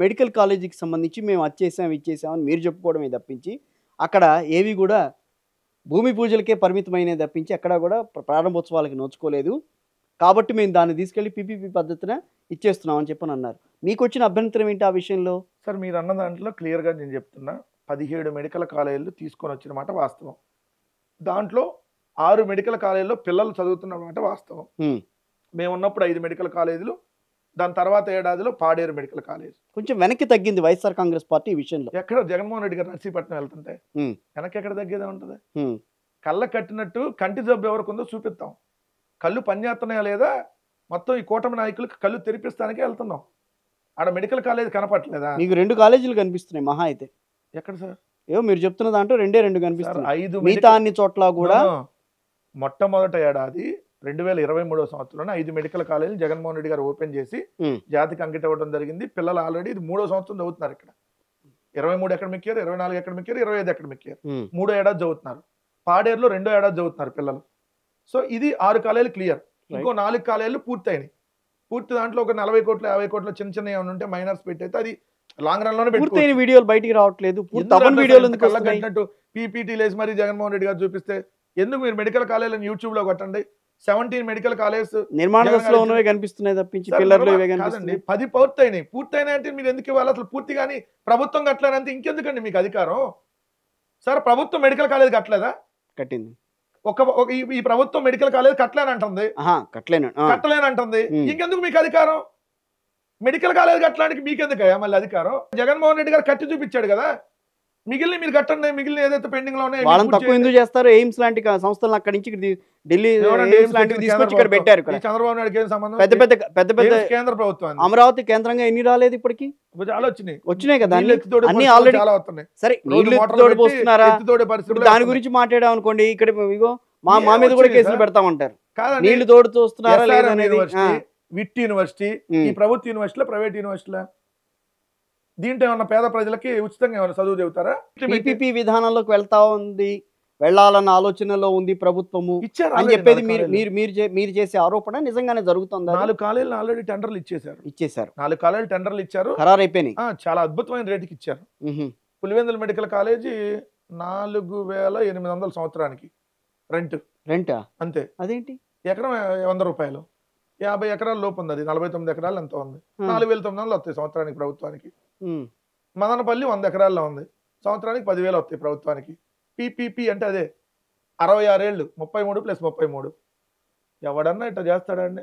Medical కాలేజీకి సంబంధించి మేము అది చేసాం ఇది చేసామని మీరు చెప్పుకోవడమే తప్పించి అక్కడ ఏవి కూడా భూమి పూజలకే పరిమితమైనవి తప్పించి అక్కడ కూడా ప్రారంభోత్సవాలకి నోచుకోలేదు. కాబట్టి మేము దాన్ని తీసుకెళ్ళి పీపీపీ పద్ధతిన ఇచ్చేస్తున్నామని చెప్పని అన్నారు. మీకు వచ్చిన అభ్యంతరం ఏంటి ఆ విషయంలో? సార్ మీరు అన్న దాంట్లో క్లియర్గా నేను చెప్తున్నా, 17 మెడికల్ కాలేజీలు తీసుకొని వచ్చిన మాట వాస్తవం. దాంట్లో 6 మెడికల్ కాలేజీలో పిల్లలు చదువుతున్న మాట వాస్తవం. మేము ఉన్నప్పుడు 5 మెడికల్ కాలేజీలు, దాని తర్వాత ఏడాదిలో పాడేరు మెడికల్ కాలేజ్. కొంచెం వెనక్కి తగ్గింది వైఎస్ఆర్ కాంగ్రెస్ పార్టీ ఈ విషయంలో. ఎక్కడ జగన్మోహన్ రెడ్డి గారు నర్సీపట్నం వెళ్తుంటే వెనక్కి ఎక్కడ తగ్గేదే ఉంటుంది? కళ్ళ కట్టినట్టు కంటి జబ్బు ఎవరికి ఉందో చూపిస్తాం. కళ్ళు పనిచేస్తున్నాయా లేదా మొత్తం ఈ కూటమి నాయకులకు కళ్ళు తెరిపిస్తానికే వెళ్తున్నాం. ఆడ మెడికల్ కాలేజ్ కనపట్లేదా? మీకు 2 కాలేజీలు కనిపిస్తున్నాయి మహా అయితే. ఎక్కడ సార్? ఏమో మీరు చెప్తున్న దాంట్లో 2 కనిపిస్తున్నాయి. 5 మిగతా అన్ని చోట్ల కూడా మొట్టమొదటి ఏడాది 2023వ సంవత్సరంలో 5 మెడికల్ కాలేజీలు జగన్మోహన్ రెడ్డి గారు ఓపెన్ చేసి జాతికి అంకితం ఇవ్వడం జరిగింది. పిల్లలు ఆల్రెడీ ఇది 3వ సంవత్సరం చదువుతున్నారు. ఇక్కడ 23 academic year, 24 academic year, 25 academic year 3వ ఏడాది చదువుతున్నారు. పాడేరులో 2వ ఏడాది చదువుతున్నారు పిల్లలు. సో ఇది 6 కాలేజీలు క్లియర్. ఇంకో 4 కాలేజీలు పూర్తయినాయి. పూర్తి దాంట్లో ఒక 40 కోట్లు 50 కోట్లు చిన్న చిన్న ఏమైనా ఉంటే మైనర్స్ పెట్టయితే అది లాంగ్ రన్ లోనే పూర్తయిన వీడియోలు బయటికి రావట్లేదు. కట్టినట్టు పీపీటీ లేసి మరి జగన్మోహన్ రెడ్డి గారు చూపిస్తే ఎందుకు? మీరు మెడికల్ కాలేజీలను యూట్యూబ్ లో కొట్టండి. 17 మెడికల్ కాలేజ్ నిర్మాణ దశలో ఉన్నవే కనిపిస్తున్నాయి తప్పించి పిల్లర్లు ఇవే కనిపిస్తున్నాయి. 10 పూర్తయినాయి అంటే మీరు ఎందుకు ఇవ్వాలి? అసలు పూర్తి కానీ ప్రభుత్వం కట్టలేనంటే ఇంకెందుకండి మీకు అధికారం? సార్ ప్రభుత్వం మెడికల్ కాలేజ్ కట్టలేదా? కట్టింది. ఈ ప్రభుత్వం మెడికల్ కాలేజ్ కట్టలేనంటుంది. కట్టలేనంటుంది. ఇంకెందుకు మీకు అధికారం? మెడికల్ కాలేజ్ కట్టడానికి మీకెందుకయ్యా మళ్ళీ అధికారం? జగన్మోహన్ రెడ్డి గారు కట్టి చూపించాడు కదా. మిగిలిన మీరు కట్టండి. మిగిలిన ఏదైతే పెండింగ్ లో ఉన్నాయో వాళ్ళని తక్కువ ఎందుకు చేస్తారు? ఎయిమ్స్ లాంటి సంస్థలను అక్కడి నుంచి ఢిల్లీ తీసుకొచ్చి ఇక్కడ పెట్టారు. చంద్రబాబు నాయుడు ఏం సంబంధం? పెద్ద పెద్ద కేంద్ర ప్రభుత్వం అమరావతి కేంద్రంగా ఎన్ని రాలేదు ఇప్పటికి? చాలా వచ్చినాయి కదా అన్ని ఆల్రెడీ. సరే పోస్తున్నారా? దాని గురించి మాట్లాడాం అనుకోండి, ఇక్కడ ఇగో మా మీద కూడా కేసులు పెడతామంటారు. నీళ్లు తోడుతూ వస్తున్నారా లేదనేది. విట్ యూనివర్సిటీ ఈ ప్రభుత్వ యూనివర్సిటీలో, ప్రైవేట్ యూనివర్సిటీలో దీంట్లో ఏమన్నా పేద ప్రజలకి ఉచితంగా ఏమైనా చదువు చెబుతారా? పీపీపీ విధానంలోకి వెళ్ళాలన్న ఆలోచనలో ఉంది ప్రభుత్వము అని చెప్పేది మీరు చేసే ఆరోపణ నిజంగానే జరుగుతుందా? 4 కాలేజీలు ఆల్రెడీ టెండర్లు ఇచ్చేసారు. 4 కాలేజీలు టెండర్లు ఇచ్చారు, ఖరారైపోయినాయి. చాలా అద్భుతమైన రేటుకి ఇచ్చారు. పులివెందుల మెడికల్ కాలేజీ 4800 సంవత్సరానికి రెంట్ అంతే. అదేంటి? ఎకరం 100 రూపాయలు. 50 ఎకరాల లోపు ఉంది. అది 49 ఎకరాలు ఎంత ఉంది. 4900 వస్తాయి సంవత్సరానికి ప్రభుత్వానికి. మదనపల్లి 100 ఎకరాల్లో ఉంది. సంవత్సరానికి 10,000 వస్తాయి ప్రభుత్వానికి. పీపీపీ అంటే అదే 66 ఏళ్ళు, 33 + 33. ఎవడన్నా ఇట్లా చేస్తాడండి?